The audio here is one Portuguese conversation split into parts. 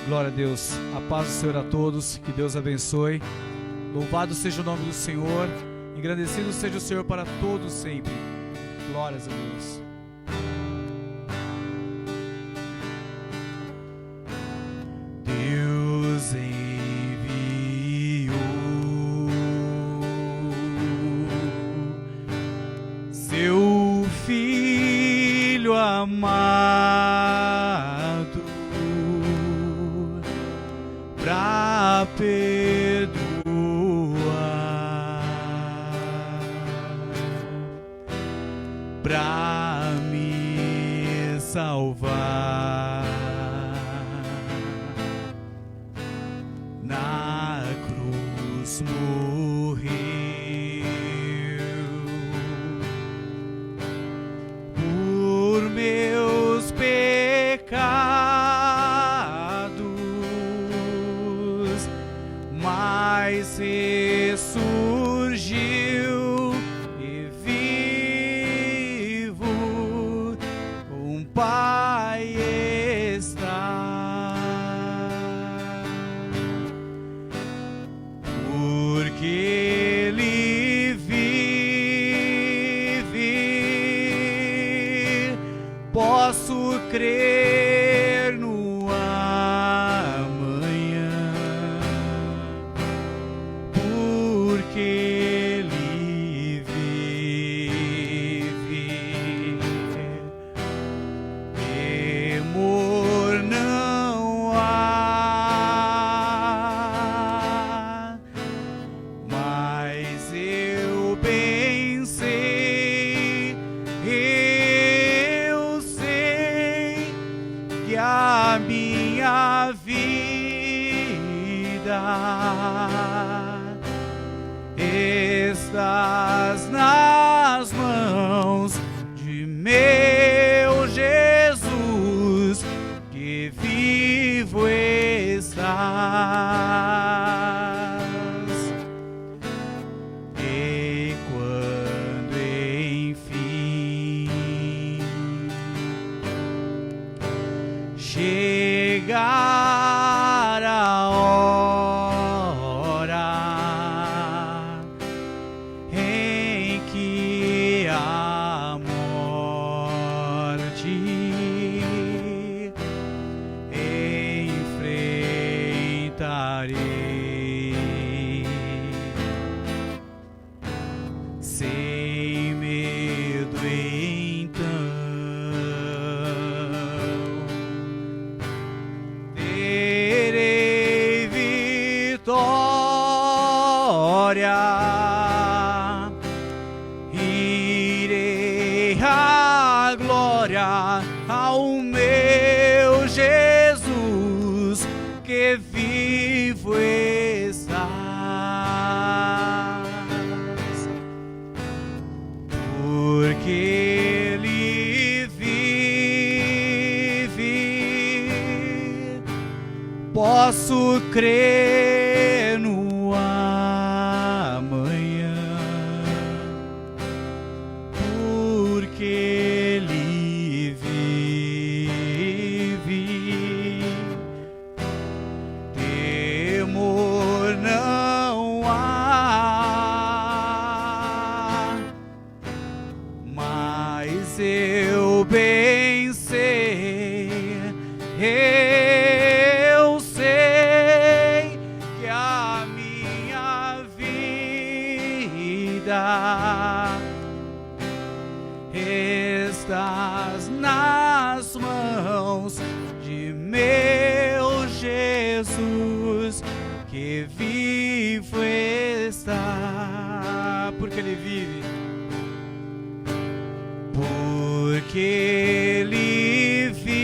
Glória a Deus. A paz do Senhor a todos. Que Deus abençoe. Louvado seja o nome do Senhor. Engrandecido seja o Senhor para todos sempre. Glórias a Deus. Deus enviou seu Filho amado para perdoar, para me salvar. Na cruz morreu por meus pecados, mas ressurgiu e vivo com o Pai está. Porque Ele vive, posso crer no amanhã. Porque Ele vive, temor não há. Mas eu bem sei, eu sei que a minha vida estás nas mãos de meu Jesus, que vivo estás. E quando enfim chegar a hora em que a morte enfrentarei, sem medo então terei vitória, irei à glória ao meu Jesus, que vivo estás. Porque Ele vive, posso crer no amanhã. Porque Ele vive, temor não há. Mas eu bem sei, eu sei que a minha vida estás nas mãos de meu Jesus, que vivo está. Porque Ele vive, porque Ele vive,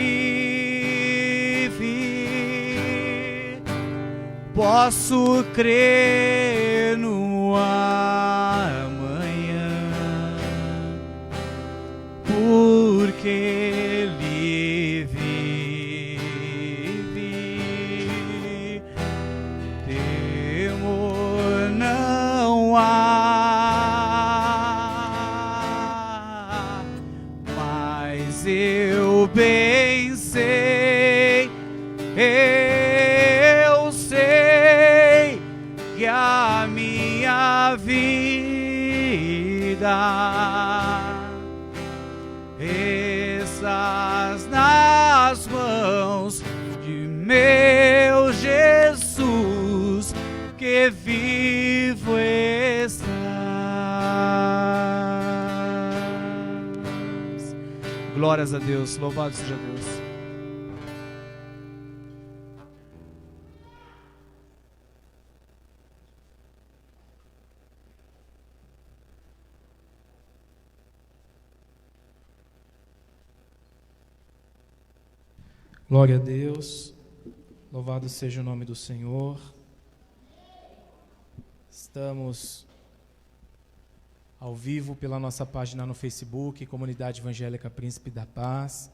posso crer no amanhã. Porque Ele vive, temor não há. Mas eu bem sei, Estás nas mãos de meu Jesus, que vivo estás. Glórias a Deus, louvado seja Deus. Glória a Deus, louvado seja o nome do Senhor. Estamos ao vivo pela nossa página no Facebook, Comunidade Evangélica Príncipe da Paz.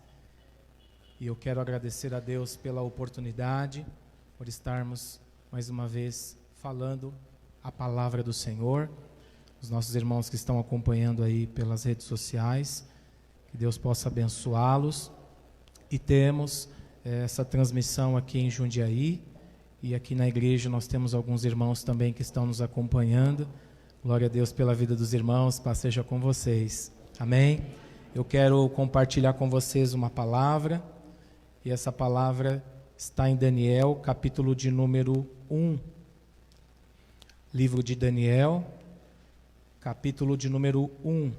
E eu quero agradecer a Deus pela oportunidade, por estarmos mais uma vez falando a palavra do Senhor. Os nossos irmãos que estão acompanhando aí pelas redes sociais, que Deus possa abençoá-los. E temos essa transmissão aqui em Jundiaí, e aqui na igreja nós temos alguns irmãos também que estão nos acompanhando. Glória a Deus pela vida dos irmãos, paz seja com vocês. Amém? Eu quero compartilhar com vocês uma palavra, e essa palavra está em Daniel, capítulo de número 1. Livro de Daniel, capítulo de número 1.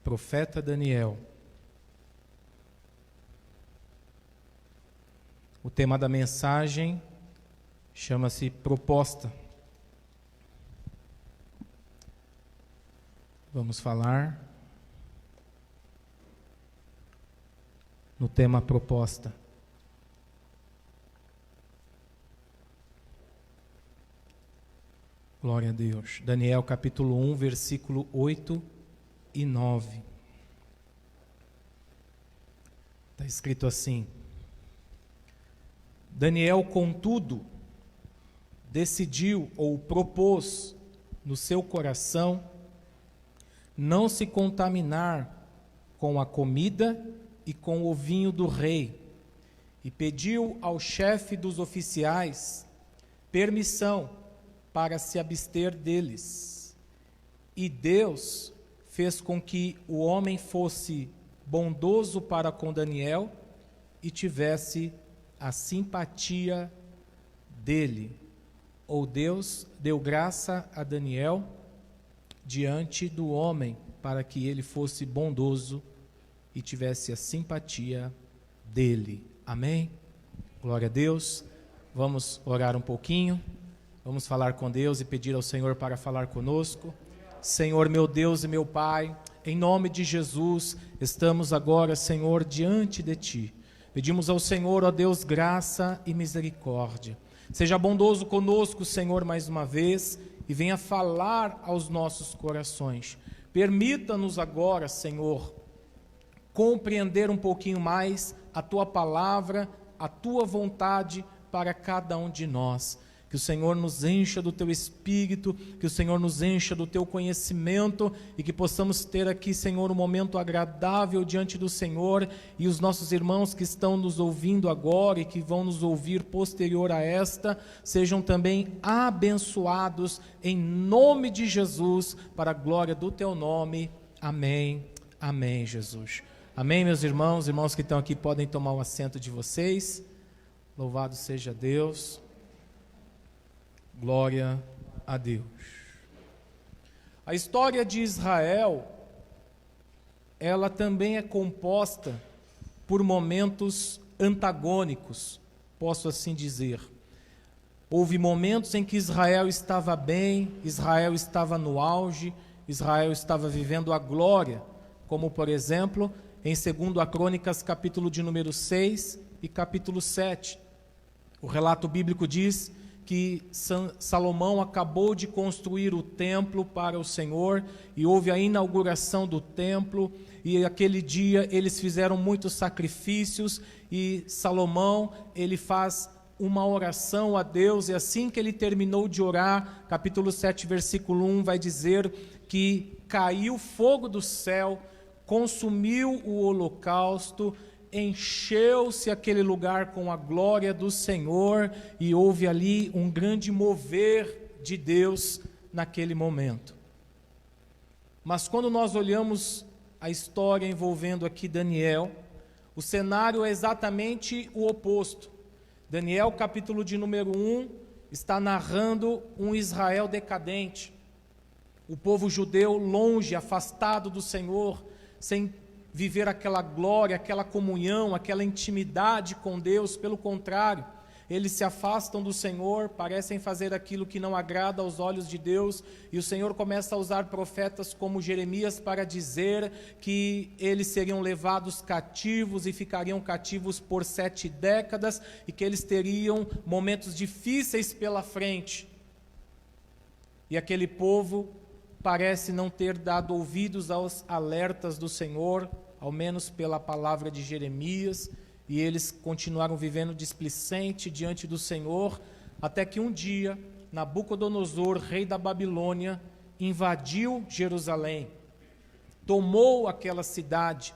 Profeta Daniel. O tema da mensagem chama-se proposta. Vamos falar no tema proposta. Glória a Deus. Daniel capítulo 1, versículo 8 e 9. Está escrito assim: Daniel, contudo, decidiu ou propôs no seu coração não se contaminar com a comida e com o vinho do rei, e pediu ao chefe dos oficiais permissão para se abster deles. E Deus fez com que o homem fosse bondoso para com Daniel e tivesse a simpatia dele. Ou Deus deu graça a Daniel diante do homem para que ele fosse bondoso e tivesse a simpatia dele. Amém? Glória a Deus. Vamos orar um pouquinho. Vamos falar com Deus e pedir ao Senhor para falar conosco. Senhor, meu Deus e meu Pai, em nome de Jesus, estamos agora, Senhor, diante de Ti. Pedimos ao Senhor, ó Deus, graça e misericórdia. Seja bondoso conosco, Senhor, mais uma vez, e venha falar aos nossos corações. Permita-nos agora, Senhor, compreender um pouquinho mais a Tua palavra, a Tua vontade para cada um de nós. Que o Senhor nos encha do Teu Espírito, que o Senhor nos encha do Teu conhecimento e que possamos ter aqui, Senhor, um momento agradável diante do Senhor, e os nossos irmãos que estão nos ouvindo agora e que vão nos ouvir posterior a esta, sejam também abençoados em nome de Jesus, para a glória do Teu nome. Amém. Amém, Jesus. Amém, meus irmãos. Irmãos que estão aqui podem tomar o assento de vocês. Louvado seja Deus. Glória a Deus. A história de Israel, ela também é composta por momentos antagônicos, posso assim dizer. Houve momentos em que Israel estava bem, Israel estava no auge, Israel estava vivendo a glória, como por exemplo, em 2 Crônicas, capítulo de número 6 e capítulo 7. O relato bíblico diz que Salomão acabou de construir o templo para o Senhor, e houve a inauguração do templo, e aquele dia eles fizeram muitos sacrifícios, e Salomão, ele faz uma oração a Deus, e assim que ele terminou de orar, capítulo 7, versículo 1, vai dizer que caiu fogo do céu, consumiu o holocausto, encheu-se aquele lugar com a glória do Senhor, e houve ali um grande mover de Deus naquele momento. Mas quando nós olhamos a história envolvendo aqui Daniel, o cenário é exatamente o oposto. Daniel, capítulo de número 1, está narrando um Israel decadente. O povo judeu longe, afastado do Senhor, sem viver aquela glória, aquela comunhão, aquela intimidade com Deus. Pelo contrário, eles se afastam do Senhor, parecem fazer aquilo que não agrada aos olhos de Deus, e o Senhor começa a usar profetas como Jeremias para dizer que eles seriam levados cativos e ficariam cativos por 7 décadas, e que eles teriam momentos difíceis pela frente. E aquele povo parece não ter dado ouvidos aos alertas do Senhor, ao menos pela palavra de Jeremias, e eles continuaram vivendo displicente diante do Senhor, até que um dia, Nabucodonosor, rei da Babilônia, invadiu Jerusalém, tomou aquela cidade,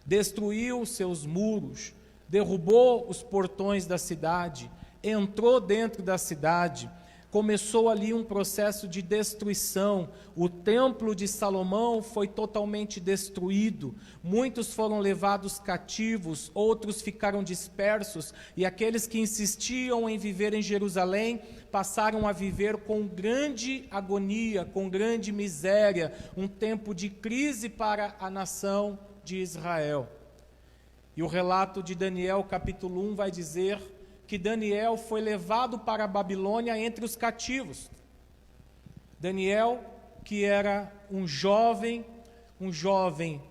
destruiu seus muros, derrubou os portões da cidade, entrou dentro da cidade, começou ali um processo de destruição. O templo de Salomão foi totalmente destruído, muitos foram levados cativos, outros ficaram dispersos, e aqueles que insistiam em viver em Jerusalém passaram a viver com grande agonia, com grande miséria, um tempo de crise para a nação de Israel. E o relato de Daniel, capítulo 1, vai dizer que Daniel foi levado para a Babilônia entre os cativos. Daniel, que era um jovem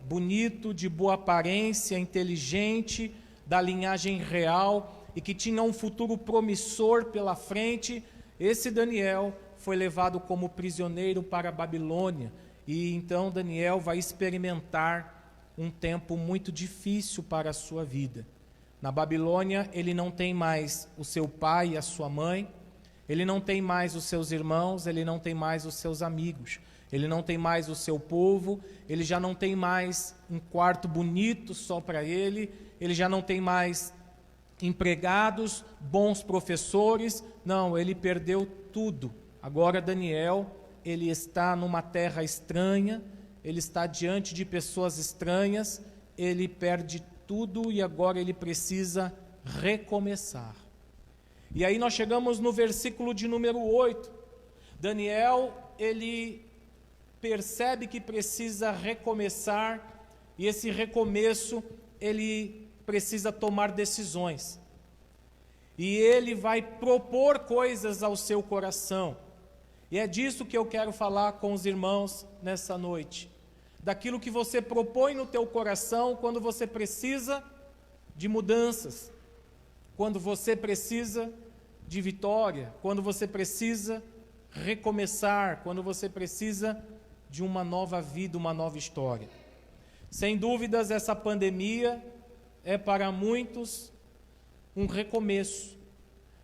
bonito, de boa aparência, inteligente, da linhagem real e que tinha um futuro promissor pela frente, esse Daniel foi levado como prisioneiro para a Babilônia. E então Daniel vai experimentar um tempo muito difícil para a sua vida. Na Babilônia, ele não tem mais o seu pai e a sua mãe, ele não tem mais os seus irmãos, ele não tem mais os seus amigos, ele não tem mais o seu povo, ele já não tem mais um quarto bonito só para ele já não tem mais empregados, bons professores, não, ele perdeu tudo. Agora Daniel, ele está numa terra estranha, ele está diante de pessoas estranhas, ele perde tudo e agora ele precisa recomeçar. E aí nós chegamos no versículo de número 8. Daniel, ele percebe que precisa recomeçar, e esse recomeço, ele precisa tomar decisões. E ele vai propor coisas ao seu coração. E é disso que eu quero falar com os irmãos nessa noite. Daquilo que você propõe no teu coração quando você precisa de mudanças, quando você precisa de vitória, quando você precisa recomeçar, quando você precisa de uma nova vida, uma nova história. Sem dúvidas, essa pandemia é para muitos um recomeço.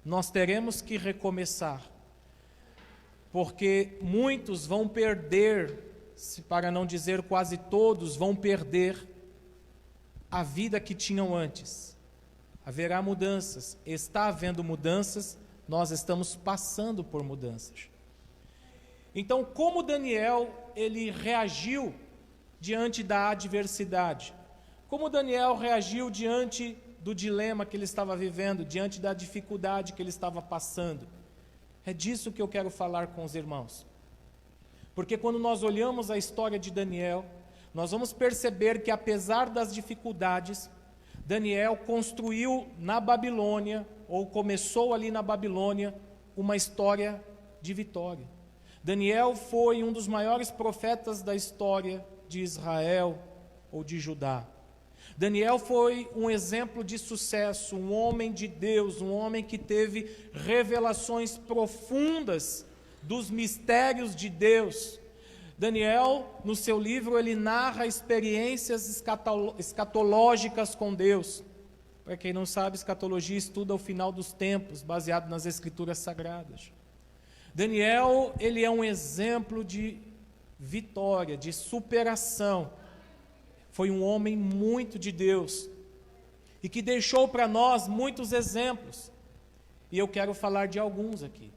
Nós teremos que recomeçar, porque muitos vão perder, para não dizer quase todos, vão perder a vida que tinham antes. Haverá mudanças, está havendo mudanças, nós estamos passando por mudanças. Então, como Daniel, ele reagiu diante da adversidade? Como Daniel reagiu diante do dilema que ele estava vivendo, diante da dificuldade que ele estava passando? É disso que eu quero falar com os irmãos. Porque quando nós olhamos a história de Daniel, nós vamos perceber que apesar das dificuldades, Daniel construiu na Babilônia, ou começou ali na Babilônia, uma história de vitória. Daniel foi um dos maiores profetas da história de Israel ou de Judá. Daniel foi um exemplo de sucesso, um homem de Deus, um homem que teve revelações profundas dos mistérios de Deus. Daniel, no seu livro, ele narra experiências escatológicas com Deus. Para quem não sabe, escatologia estuda o final dos tempos, baseado nas Escrituras Sagradas. Daniel, ele é um exemplo de vitória, de superação. Foi um homem muito de Deus e que deixou para nós muitos exemplos. E eu quero falar de alguns aqui.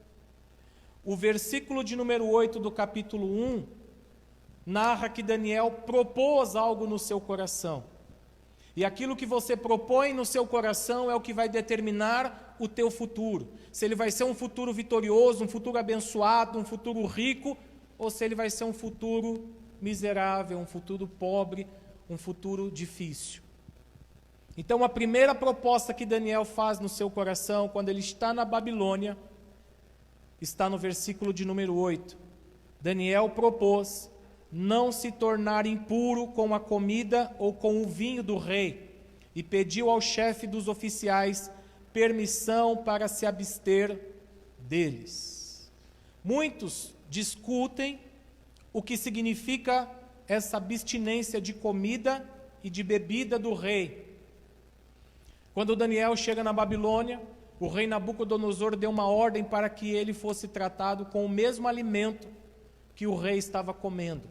O versículo de número 8 do capítulo 1 narra que Daniel propôs algo no seu coração. E aquilo que você propõe no seu coração é o que vai determinar o teu futuro. Se ele vai ser um futuro vitorioso, um futuro abençoado, um futuro rico, ou se ele vai ser um futuro miserável, um futuro pobre, um futuro difícil. Então, a primeira proposta que Daniel faz no seu coração, quando ele está na Babilônia, está no versículo de número 8. Daniel propôs não se tornar impuro com a comida ou com o vinho do rei, e pediu ao chefe dos oficiais permissão para se abster deles. Muitos discutem o que significa essa abstinência de comida e de bebida do rei. Quando Daniel chega na Babilônia, o rei Nabucodonosor deu uma ordem para que ele fosse tratado com o mesmo alimento que o rei estava comendo,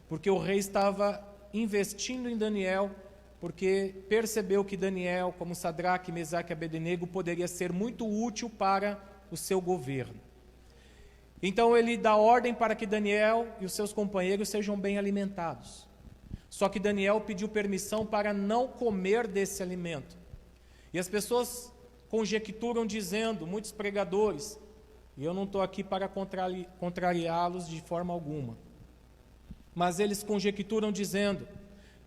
porque o rei estava investindo em Daniel, porque percebeu que Daniel, como Sadraque, Mesaque e Abednego, poderia ser muito útil para o seu governo. Então ele dá ordem para que Daniel e os seus companheiros sejam bem alimentados. Só que Daniel pediu permissão para não comer desse alimento. E as pessoas conjecturam dizendo, muitos pregadores, e eu não estou aqui para contrariá-los de forma alguma, mas eles conjecturam dizendo,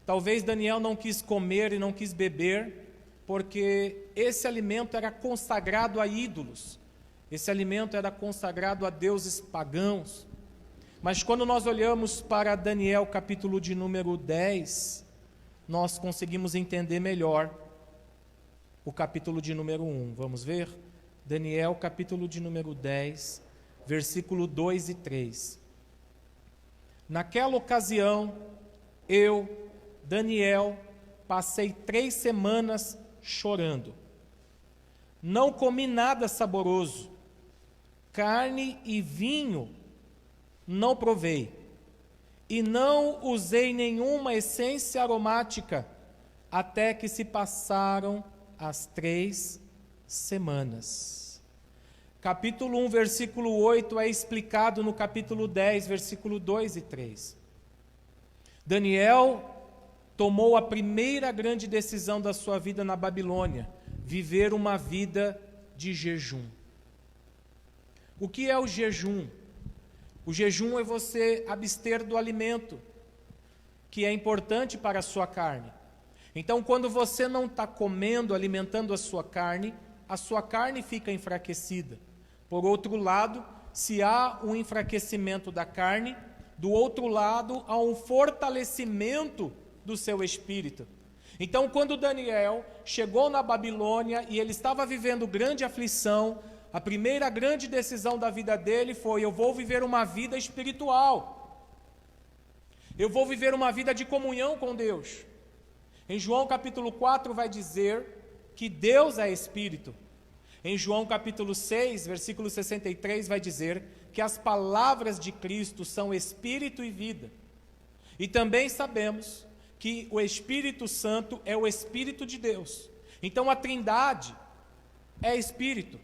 talvez Daniel não quis comer e não quis beber, porque esse alimento era consagrado a ídolos, esse alimento era consagrado a deuses pagãos. Mas quando nós olhamos para Daniel capítulo de número 10, nós conseguimos entender melhor o capítulo de número 1. Vamos ver? Daniel capítulo de número 10, versículo 2 e 3. Naquela ocasião, eu, Daniel, passei 3 semanas chorando. Não comi nada saboroso, carne e vinho não provei, e não usei nenhuma essência aromática, até que se passaram as 3 semanas. Capítulo 1, versículo 8 é explicado no capítulo 10, versículo 2 e 3. Daniel tomou a primeira grande decisão da sua vida na Babilônia, viver uma vida de jejum. O que é o jejum? O jejum é você abster do alimento, que é importante para a sua carne. Então, quando você não está comendo, alimentando a sua carne fica enfraquecida. Por outro lado, se há um enfraquecimento da carne, do outro lado há um fortalecimento do seu espírito. Então, quando Daniel chegou na Babilônia e ele estava vivendo grande aflição, a primeira grande decisão da vida dele foi: eu vou viver uma vida espiritual. Eu vou viver uma vida de comunhão com Deus. Em João capítulo 4 vai dizer que Deus é espírito. Em João capítulo 6, versículo 63 vai dizer que as palavras de Cristo são espírito e vida. E também sabemos que o Espírito Santo é o Espírito de Deus. Então a Trindade é Espírito.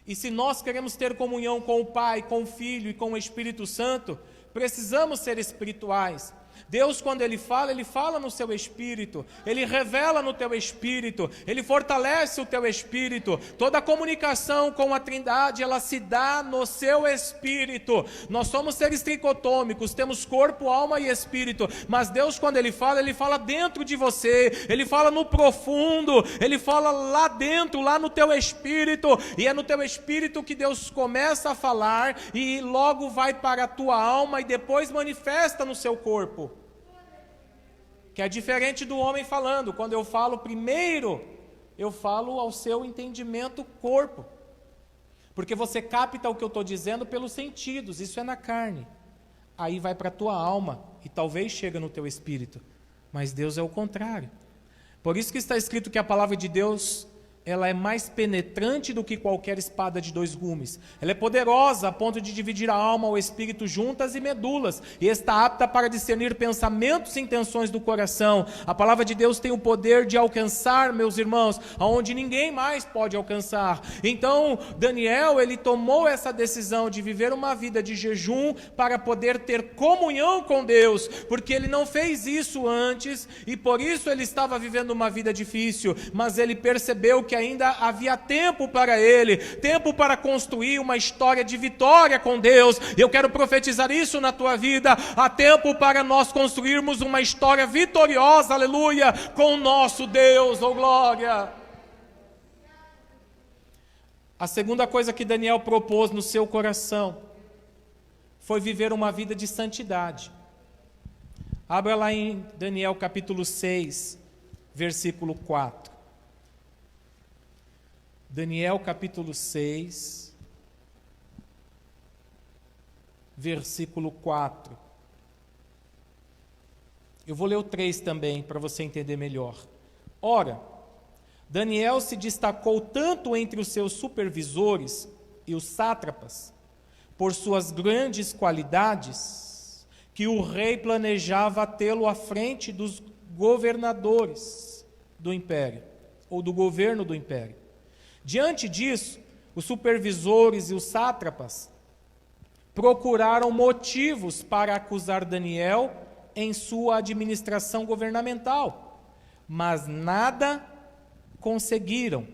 E se nós queremos ter comunhão com o Pai, com o Filho e com o Espírito Santo, precisamos ser espirituais. Deus, quando Ele fala no seu espírito, Ele revela no teu espírito, Ele fortalece o teu espírito. Toda a comunicação com a Trindade, ela se dá no seu espírito. Nós somos seres tricotômicos, temos corpo, alma e espírito, mas Deus, quando Ele fala dentro de você, Ele fala no profundo, Ele fala lá dentro, lá no teu espírito, e é no teu espírito que Deus começa a falar, e logo vai para a tua alma, e depois manifesta no seu corpo. Que é diferente do homem falando. Quando eu falo primeiro, eu falo ao seu entendimento corpo. Porque você capta o que eu estou dizendo pelos sentidos, isso é na carne. Aí vai para a tua alma e talvez chega no teu espírito. Mas Deus é o contrário. Por isso que está escrito que a palavra de Deus ela é mais penetrante do que qualquer espada de 2 gumes. Ela é poderosa a ponto de dividir a alma, o espírito, juntas e medulas, e está apta para discernir pensamentos e intenções do coração. A palavra de Deus tem o poder de alcançar, meus irmãos, aonde ninguém mais pode alcançar. Então, Daniel, ele tomou essa decisão de viver uma vida de jejum para poder ter comunhão com Deus, porque ele não fez isso antes, e por isso ele estava vivendo uma vida difícil, mas ele percebeu que ainda havia tempo para ele, tempo para construir uma história de vitória com Deus. Eu quero profetizar isso na tua vida. Há tempo para nós construirmos uma história vitoriosa, aleluia, com o nosso Deus, oh glória. A segunda coisa que Daniel propôs no seu coração foi viver uma vida de santidade. Abra lá em Daniel capítulo 6, versículo 4. Daniel capítulo 6, versículo 4. Eu vou ler o 3 também, para você entender melhor. Ora, Daniel se destacou tanto entre os seus supervisores e os sátrapas, por suas grandes qualidades, que o rei planejava tê-lo à frente dos governadores do império, ou do governo do império. Diante disso, os supervisores e os sátrapas procuraram motivos para acusar Daniel em sua administração governamental, mas nada conseguiram.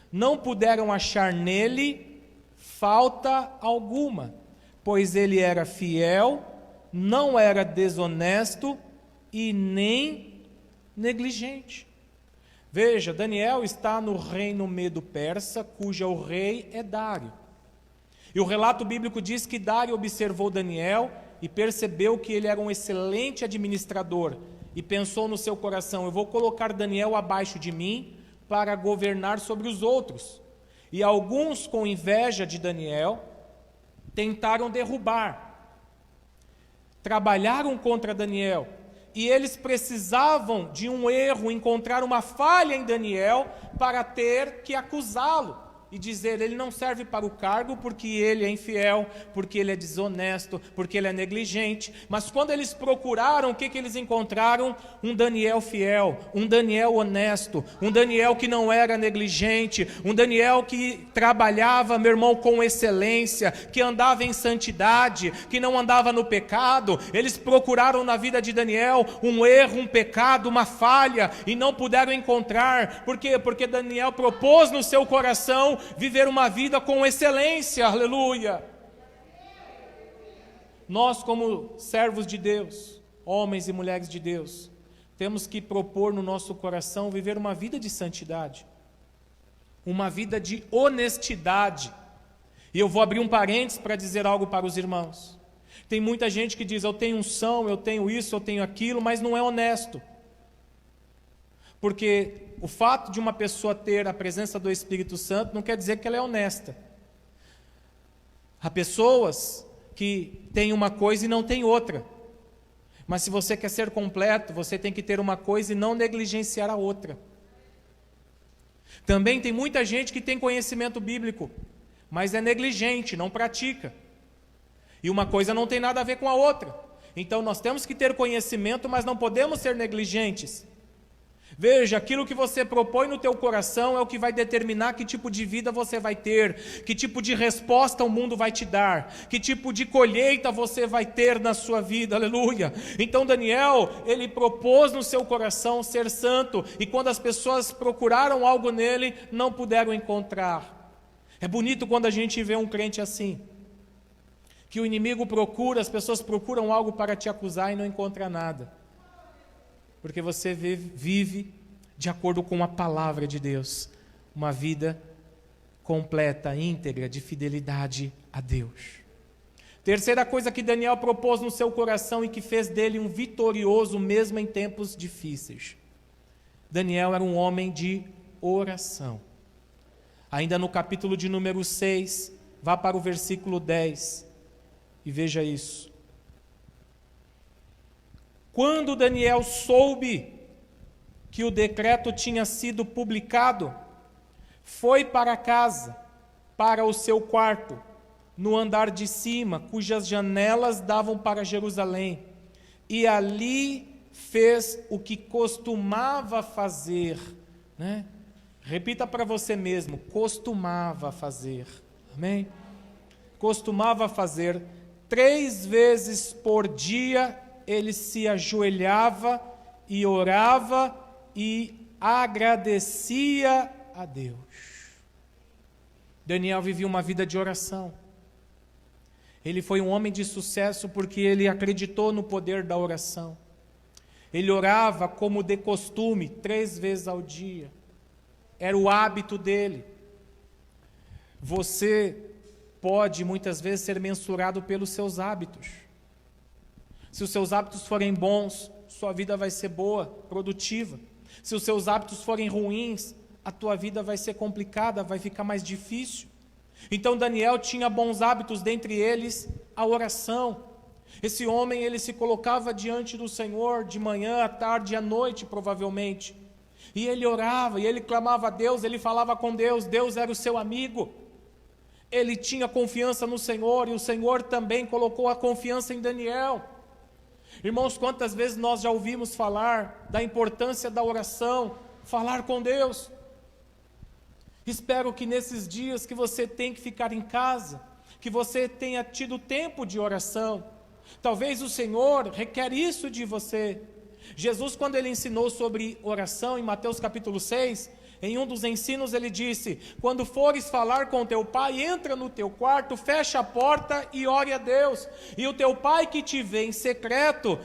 Não puderam achar nele falta alguma, pois ele era fiel, não era desonesto e nem negligente. Veja, Daniel está no reino medo-persa, cujo rei é Dário. E o relato bíblico diz que Dário observou Daniel e percebeu que ele era um excelente administrador e pensou no seu coração: eu vou colocar Daniel abaixo de mim para governar sobre os outros. E alguns, com inveja de Daniel, tentaram derrubar, trabalharam contra Daniel. E eles precisavam de um erro, encontrar uma falha em Daniel para ter que acusá-lo e dizer: ele não serve para o cargo porque ele é infiel, porque ele é desonesto, porque ele é negligente. Mas quando eles procuraram, o que eles encontraram? Um Daniel fiel, um Daniel honesto, um Daniel que não era negligente, um Daniel que trabalhava, meu irmão, com excelência, que andava em santidade, que não andava no pecado. Eles procuraram na vida de Daniel um erro, um pecado, uma falha, e não puderam encontrar. Por quê? Porque Daniel propôs no seu coração viver uma vida com excelência, aleluia. Nós, como servos de Deus, homens e mulheres de Deus, temos que propor no nosso coração viver uma vida de santidade, uma vida de honestidade. E eu vou abrir um parênteses para dizer algo para os irmãos. Tem muita gente que diz: eu tenho unção, eu tenho isso, eu tenho aquilo, mas não é honesto. Porque o fato de uma pessoa ter a presença do Espírito Santo não quer dizer que ela é honesta. Há pessoas que têm uma coisa e não têm outra. Mas se você quer ser completo, você tem que ter uma coisa e não negligenciar a outra. Também tem muita gente que tem conhecimento bíblico, mas é negligente, não pratica. E uma coisa não tem nada a ver com a outra. Então nós temos que ter conhecimento, mas não podemos ser negligentes. Veja, aquilo que você propõe no teu coração é o que vai determinar que tipo de vida você vai ter, que tipo de resposta o mundo vai te dar, que tipo de colheita você vai ter na sua vida, aleluia. Então Daniel, ele propôs no seu coração ser santo, e quando as pessoas procuraram algo nele, não puderam encontrar. É bonito quando a gente vê um crente assim, que o inimigo procura, as pessoas procuram algo para te acusar e não encontra nada. Porque você vive de acordo com a palavra de Deus, uma vida completa, íntegra, de fidelidade a Deus. Terceira coisa que Daniel propôs no seu coração e que fez dele um vitorioso mesmo em tempos difíceis. Daniel era um homem de oração. Ainda no capítulo de número 6, vá para o versículo 10 e veja isso. Quando Daniel soube que o decreto tinha sido publicado, foi para casa, para o seu quarto, no andar de cima, cujas janelas davam para Jerusalém, e ali fez o que costumava fazer, né? Repita para você mesmo, costumava fazer, amém? Costumava fazer 3 vezes por dia, ele se ajoelhava e orava e agradecia a Deus. Daniel vivia uma vida de oração. Ele foi um homem de sucesso porque ele acreditou no poder da oração. Ele orava como de costume, 3 vezes ao dia. Era o hábito dele. Você pode muitas vezes ser mensurado pelos seus hábitos. Se os seus hábitos forem bons, sua vida vai ser boa, produtiva. Se os seus hábitos forem ruins, a tua vida vai ser complicada, vai ficar mais difícil. Então Daniel tinha bons hábitos, dentre eles a oração. Esse homem, ele se colocava diante do Senhor de manhã, à tarde e à noite, provavelmente. E ele orava, e ele clamava a Deus, ele falava com Deus, Deus era o seu amigo. Ele tinha confiança no Senhor, e o Senhor também colocou a confiança em Daniel. Irmãos, quantas vezes nós já ouvimos falar da importância da oração, falar com Deus. Espero que nesses dias que você tem que ficar em casa, que você tenha tido tempo de oração. Talvez o Senhor requer isso de você. Jesus, quando ele ensinou sobre oração em Mateus capítulo 6, em um dos ensinos ele disse: quando fores falar com teu pai, entra no teu quarto, fecha a porta e ore a Deus, e o teu pai que te vê em secreto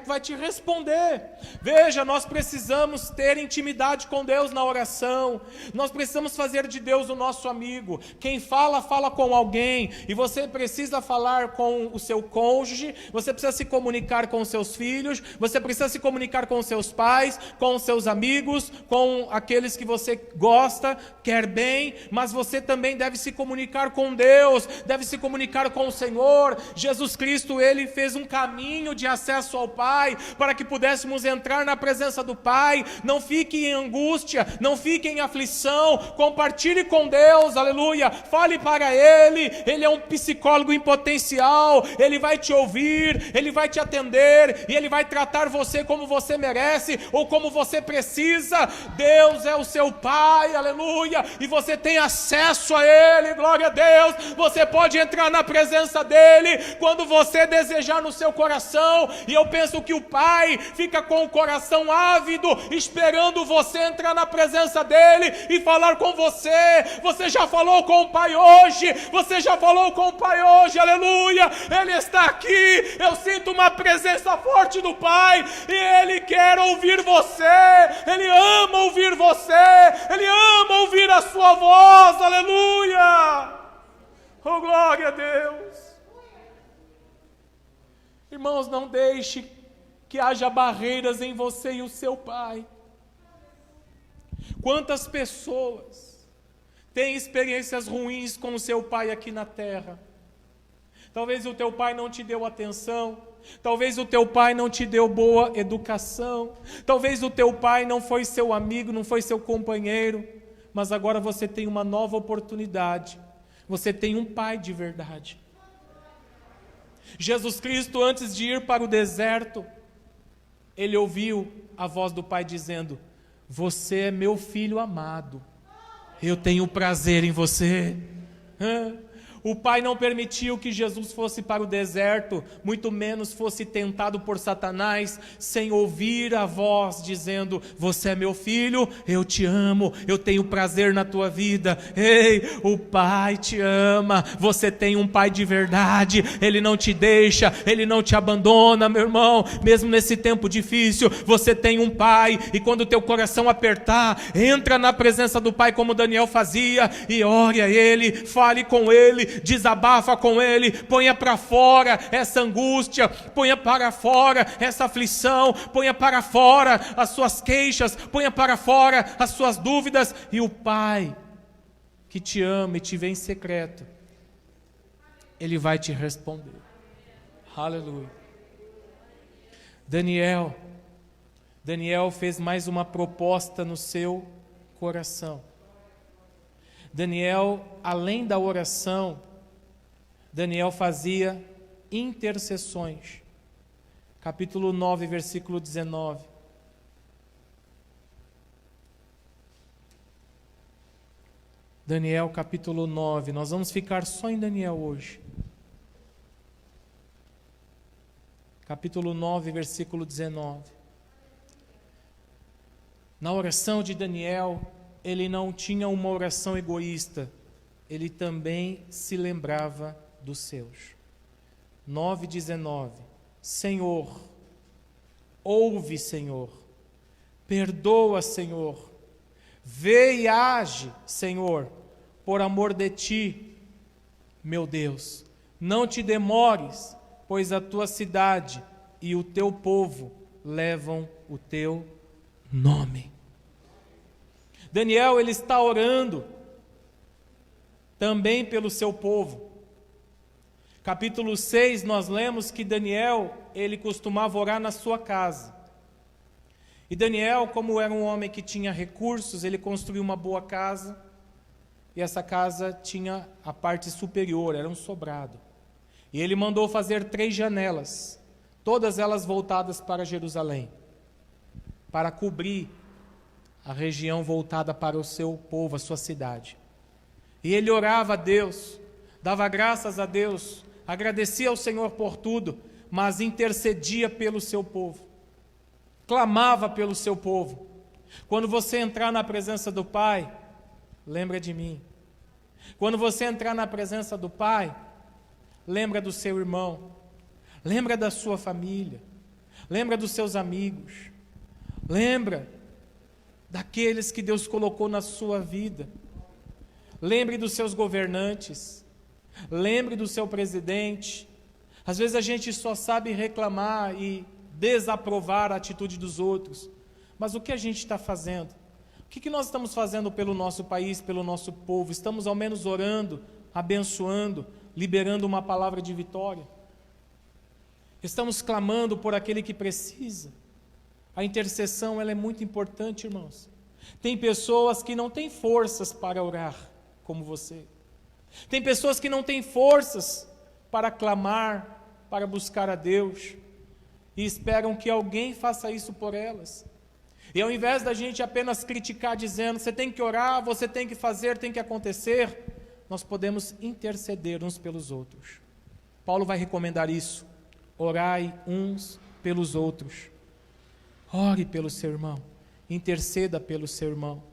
vai te responder. Veja, nós precisamos ter intimidade com Deus na oração, nós precisamos fazer de Deus o nosso amigo. Quem fala, fala com alguém, e você precisa falar com o seu cônjuge, você precisa se comunicar com os seus filhos, você precisa se comunicar com os seus pais, com os seus amigos, com aqueles que você gosta, quer bem, mas você também deve se comunicar com Deus, deve se comunicar com o Senhor. Jesus Cristo, ele fez um caminho de acesso ao Pai, para que pudéssemos entrar na presença do Pai. Não fique em angústia, não fique em aflição, compartilhe com Deus, aleluia, fale para Ele é um psicólogo em potencial, Ele vai te ouvir, Ele vai te atender, e Ele vai tratar você como você merece, ou como você precisa. Deus é o seu Pai, aleluia, e você tem acesso a Ele, glória a Deus. Você pode entrar na presença dEle quando você desejar no seu coração, e eu penso que o Pai fica com o coração ávido, esperando você entrar na presença dEle e falar com você. Você já falou com o Pai hoje, você já falou com o Pai hoje, aleluia, Ele está aqui, eu sinto uma presença forte do Pai, e Ele quer ouvir você, Ele ama ouvir você, Ele ama ouvir a sua voz, aleluia, oh glória a Deus. Irmãos, não deixe que haja barreiras em você e o seu Pai. Quantas pessoas têm experiências ruins com o seu pai aqui na terra? Talvez o teu pai não te deu atenção, talvez o teu pai não te deu boa educação, talvez o teu pai não foi seu amigo, não foi seu companheiro, mas agora você tem uma nova oportunidade, você tem um pai de verdade. Jesus Cristo, antes de ir para o deserto, ele ouviu a voz do Pai dizendo: você é meu filho amado, eu tenho prazer em você. O Pai não permitiu que Jesus fosse para o deserto, muito menos fosse tentado por Satanás, sem ouvir a voz dizendo: você é meu filho, eu te amo, eu tenho prazer na tua vida. Ei, o Pai te ama, você tem um Pai de verdade, Ele não te deixa, Ele não te abandona, meu irmão, mesmo nesse tempo difícil, você tem um Pai, e quando o teu coração apertar, entra na presença do Pai como Daniel fazia, e ore a Ele, fale com Ele, desabafa com Ele, ponha para fora essa angústia, ponha para fora essa aflição, ponha para fora as suas queixas, ponha para fora as suas dúvidas, e o Pai que te ama e te vê em secreto, Ele vai te responder. Aleluia. Daniel fez mais uma proposta no seu coração. Daniel, além da oração, Daniel fazia intercessões. Capítulo 9, versículo 19. Daniel, capítulo 9. Nós vamos ficar só em Daniel hoje. Capítulo 9, versículo 19. Na oração de Daniel, ele não tinha uma oração egoísta, ele também se lembrava dos seus. 9:19. Senhor, ouve, Senhor, perdoa, Senhor, vê e age, Senhor, por amor de ti, meu Deus. Não te demores, pois a tua cidade e o teu povo levam o teu nome. Daniel, ele está orando também pelo seu povo. Capítulo 6, nós lemos que Daniel, ele costumava orar na sua casa. E Daniel, como era um homem que tinha recursos, ele construiu uma boa casa, e essa casa tinha a parte superior, era um sobrado. E ele mandou fazer 3 janelas, todas elas voltadas para Jerusalém, para cobrir a região voltada para o seu povo, a sua cidade. E ele orava a Deus, dava graças a Deus, agradecia ao Senhor por tudo, mas intercedia pelo seu povo, clamava pelo seu povo. Quando você entrar na presença do Pai, lembra de mim. Quando você entrar na presença do Pai, lembra do seu irmão, lembra da sua família, lembra dos seus amigos, lembra daqueles que Deus colocou na sua vida. Lembre dos seus governantes, lembre do seu presidente. Às vezes a gente só sabe reclamar e desaprovar a atitude dos outros, mas o que a gente está fazendo? O que nós estamos fazendo pelo nosso país, pelo nosso povo? Estamos ao menos orando, abençoando, liberando uma palavra de vitória? Estamos clamando por aquele que precisa? A intercessão, ela é muito importante, irmãos. Tem pessoas que não têm forças para orar como você. Tem pessoas que não têm forças para clamar, para buscar a Deus, e esperam que alguém faça isso por elas. E ao invés da gente apenas criticar dizendo, você tem que orar, você tem que fazer, tem que acontecer, nós podemos interceder uns pelos outros. Paulo vai recomendar isso. Orai uns pelos outros. Ore pelo seu irmão, interceda pelo seu irmão.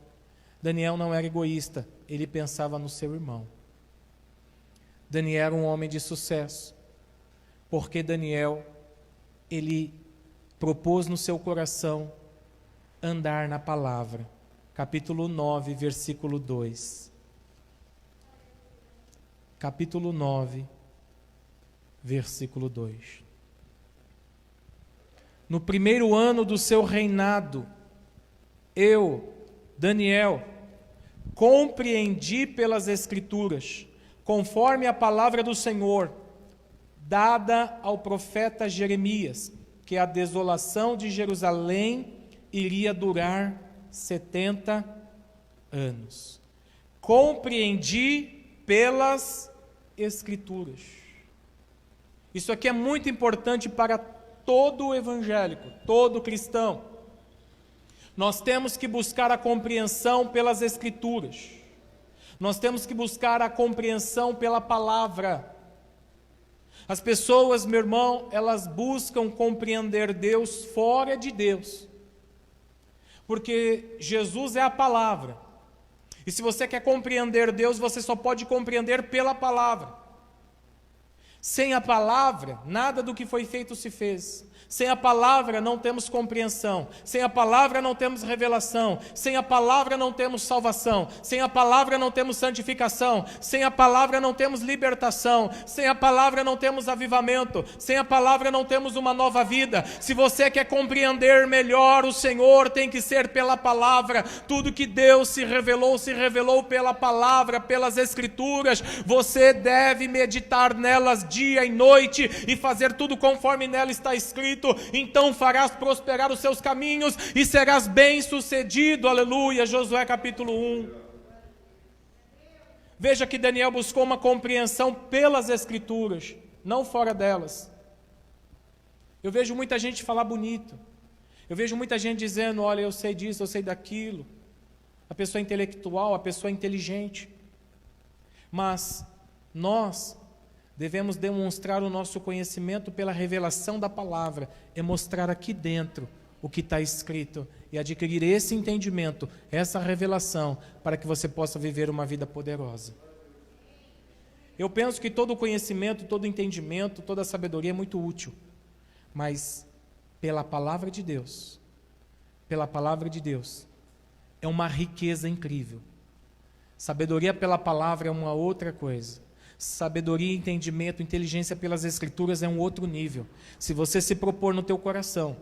Daniel não era egoísta, ele pensava no seu irmão. Daniel era um homem de sucesso, porque Daniel, ele propôs no seu coração andar na palavra. Capítulo 9, versículo 2. Capítulo 9, versículo 2. No primeiro ano do seu reinado, eu, Daniel, compreendi pelas Escrituras, conforme a palavra do Senhor, dada ao profeta Jeremias, que a desolação de Jerusalém iria durar 70 anos. Compreendi pelas Escrituras. Isso aqui é muito importante para todo evangélico, todo cristão. Nós temos que buscar a compreensão pelas Escrituras. Nós temos que buscar a compreensão pela palavra. As pessoas, meu irmão, elas buscam compreender Deus fora de Deus. Porque Jesus é a palavra. E se você quer compreender Deus, você só pode compreender pela palavra. Sem a palavra, nada do que foi feito se fez. Sem a palavra não temos compreensão. Sem a palavra não temos revelação. Sem a palavra não temos salvação. Sem a palavra não temos santificação. Sem a palavra não temos libertação. Sem a palavra não temos avivamento. Sem a palavra não temos uma nova vida. Se você quer compreender melhor o Senhor, tem que ser pela palavra. Tudo que Deus se revelou pela palavra, pelas Escrituras. Você deve meditar nelas dia e noite e fazer tudo conforme nela está escrito. Então farás prosperar os seus caminhos e serás bem-sucedido. Aleluia. Josué capítulo 1. Veja que Daniel buscou uma compreensão pelas Escrituras, não fora delas. Eu vejo muita gente falar bonito. Eu vejo muita gente dizendo, olha, eu sei disso, eu sei daquilo. A pessoa é intelectual, a pessoa é inteligente. Mas nós devemos demonstrar o nosso conhecimento pela revelação da palavra, é mostrar aqui dentro o que está escrito e adquirir esse entendimento, essa revelação, para que você possa viver uma vida poderosa. Eu penso que todo conhecimento, todo entendimento, toda sabedoria é muito útil, mas pela palavra de Deus, é uma riqueza incrível. Sabedoria pela palavra é uma outra coisa. Sabedoria, entendimento, inteligência pelas Escrituras é um outro nível. Se você se propor no teu coração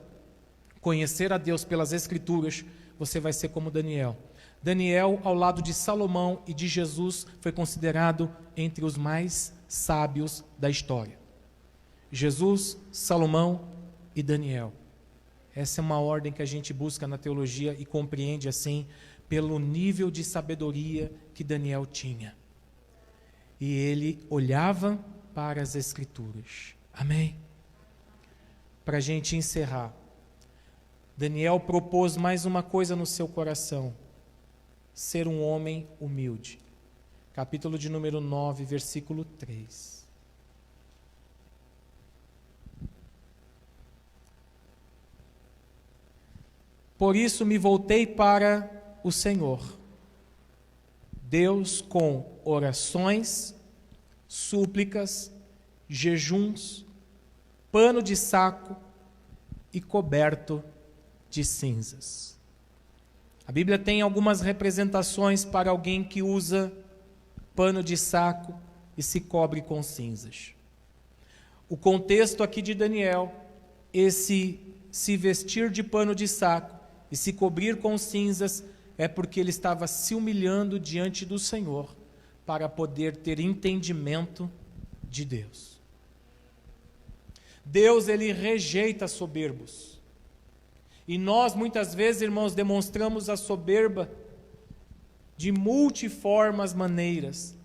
conhecer a Deus pelas Escrituras, você vai ser como Daniel. Daniel, ao lado de Salomão e de Jesus, foi considerado entre os mais sábios da história. Jesus, Salomão e Daniel. Essa é uma ordem que a gente busca na teologia e compreende assim, pelo nível de sabedoria que Daniel tinha. E ele olhava para as Escrituras. Amém? Para a gente encerrar, Daniel propôs mais uma coisa no seu coração: ser um homem humilde. Capítulo de número 9, versículo 3. Por isso me voltei para o Senhor, Deus, com orações, súplicas, jejuns, pano de saco e coberto de cinzas. A Bíblia tem algumas representações para alguém que usa pano de saco e se cobre com cinzas. O contexto aqui de Daniel, esse se vestir de pano de saco e se cobrir com cinzas, é porque ele estava se humilhando diante do Senhor para poder ter entendimento de Deus. Deus, ele rejeita soberbos. E nós, muitas vezes, irmãos, demonstramos a soberba de multiformes maneiras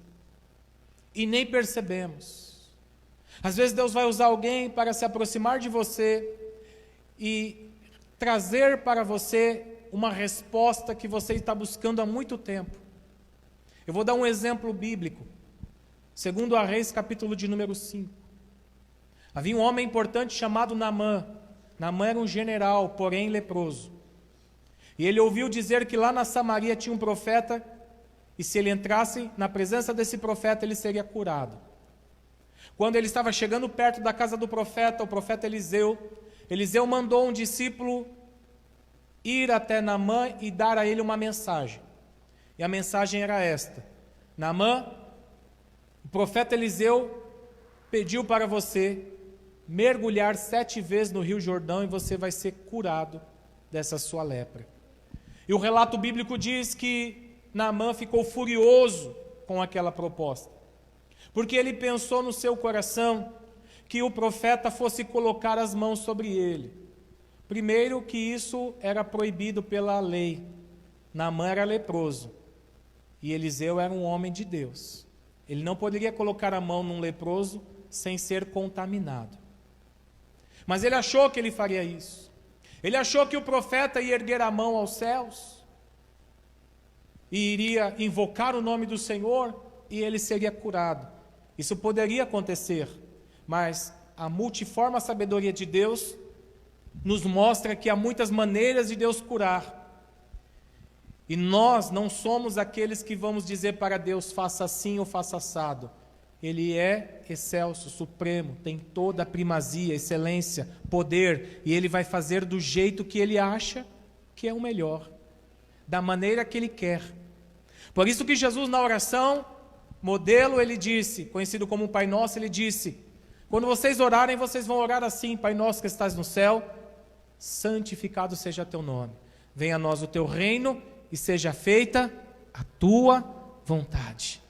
e nem percebemos. Às vezes Deus vai usar alguém para se aproximar de você e trazer para você uma resposta que você está buscando há muito tempo. Eu vou dar um exemplo bíblico. Segundo a Reis, capítulo de número 5. Havia um homem importante chamado Naamã. Naamã era um general, porém leproso. E ele ouviu dizer que lá na Samaria tinha um profeta, e se ele entrasse na presença desse profeta, ele seria curado. Quando ele estava chegando perto da casa do profeta, o profeta Eliseu mandou um discípulo ir até Naamã e dar a ele uma mensagem. E a mensagem era esta: Naamã, o profeta Eliseu pediu para você mergulhar 7 vezes no Rio Jordão e você vai ser curado dessa sua lepra. E o relato bíblico diz que Naamã ficou furioso com aquela proposta, porque ele pensou no seu coração que o profeta fosse colocar as mãos sobre ele. Primeiro, que isso era proibido pela lei. Naamã era leproso e Eliseu era um homem de Deus. Ele não poderia colocar a mão num leproso sem ser contaminado. Mas ele achou que ele faria isso. Ele achou que o profeta ia erguer a mão aos céus e iria invocar o nome do Senhor e ele seria curado. Isso poderia acontecer, mas a multiforme sabedoria de Deus nos mostra que há muitas maneiras de Deus curar. E nós não somos aqueles que vamos dizer para Deus, faça assim ou faça assado. Ele é excelso, supremo, tem toda a primazia, excelência, poder, e Ele vai fazer do jeito que Ele acha que é o melhor, da maneira que Ele quer. Por isso que Jesus, na oração, modelo, Ele disse, conhecido como Pai Nosso, Ele disse: quando vocês orarem, vocês vão orar assim: Pai Nosso que estás no céu, santificado seja teu nome. Venha a nós o teu reino e seja feita a tua vontade.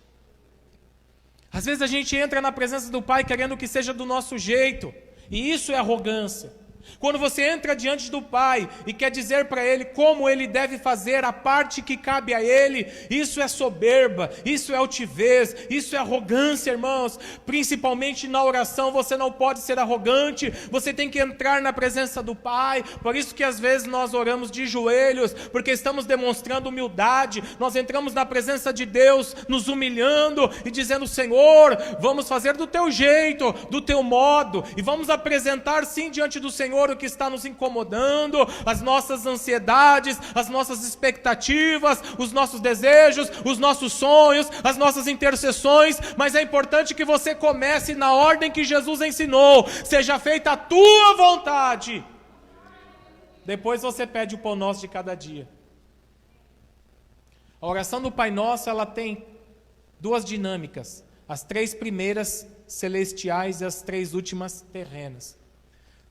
Às vezes a gente entra na presença do Pai querendo que seja do nosso jeito, e isso é arrogância. Quando você entra diante do Pai e quer dizer para Ele como Ele deve fazer a parte que cabe a Ele, isso é soberba, isso é altivez, isso é arrogância, irmãos. Principalmente na oração, você não pode ser arrogante, você tem que entrar na presença do Pai. Por isso que às vezes nós oramos de joelhos, porque estamos demonstrando humildade. Nós entramos na presença de Deus, nos humilhando e dizendo: Senhor, vamos fazer do teu jeito, do teu modo, e vamos apresentar sim diante do Senhor o que está nos incomodando, as nossas ansiedades, as nossas expectativas, os nossos desejos, os nossos sonhos, as nossas intercessões. Mas é importante que você comece na ordem que Jesus ensinou: seja feita a tua vontade. Depois você pede o pão nosso de cada dia. A oração do Pai Nosso, ela tem duas dinâmicas: as 3 primeiras celestiais e as 3 últimas terrenas.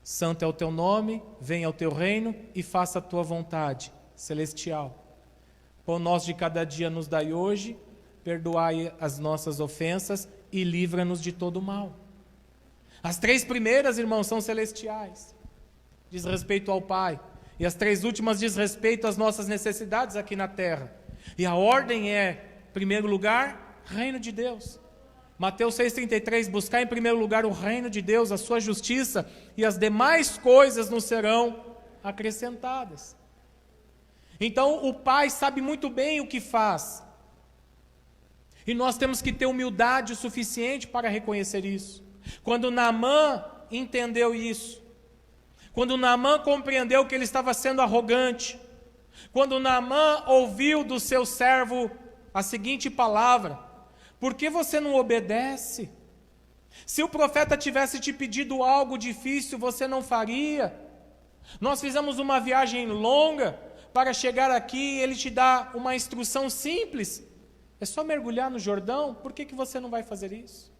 Santo é o teu nome, venha o teu reino e faça a tua vontade celestial. Pão nosso de cada dia nos dai hoje, perdoai as nossas ofensas e livra-nos de todo mal. As 3 primeiras, irmãos, são celestiais, diz respeito ao Pai, e as 3 últimas diz respeito às nossas necessidades aqui na terra. E a ordem é, em primeiro lugar, reino de Deus. Mateus 6,33, buscar em primeiro lugar o reino de Deus, a sua justiça, e as demais coisas nos serão acrescentadas. Então o Pai sabe muito bem o que faz, e nós temos que ter humildade o suficiente para reconhecer isso. Quando Naamã entendeu isso, quando Naamã compreendeu que ele estava sendo arrogante, quando Naamã ouviu do seu servo a seguinte palavra: por que você não obedece? Se o profeta tivesse te pedido algo difícil, você não faria? Nós fizemos uma viagem longa para chegar aqui, ele te dá uma instrução simples: é só mergulhar no Jordão. Por que você não vai fazer isso?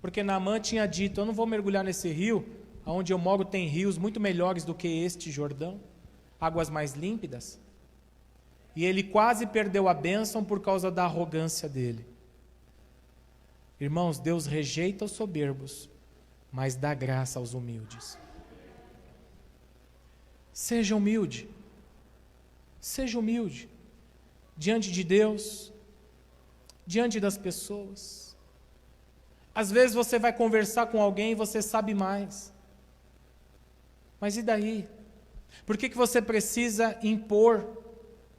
Porque Naamã tinha dito: eu não vou mergulhar nesse rio, onde eu moro tem rios muito melhores do que este Jordão, águas mais límpidas. E ele quase perdeu a bênção por causa da arrogância dele. Irmãos, Deus rejeita os soberbos, mas dá graça aos humildes. Seja humilde. Seja humilde. Diante de Deus, diante das pessoas. Às vezes você vai conversar com alguém e você sabe mais. Mas e daí? Por que você precisa impor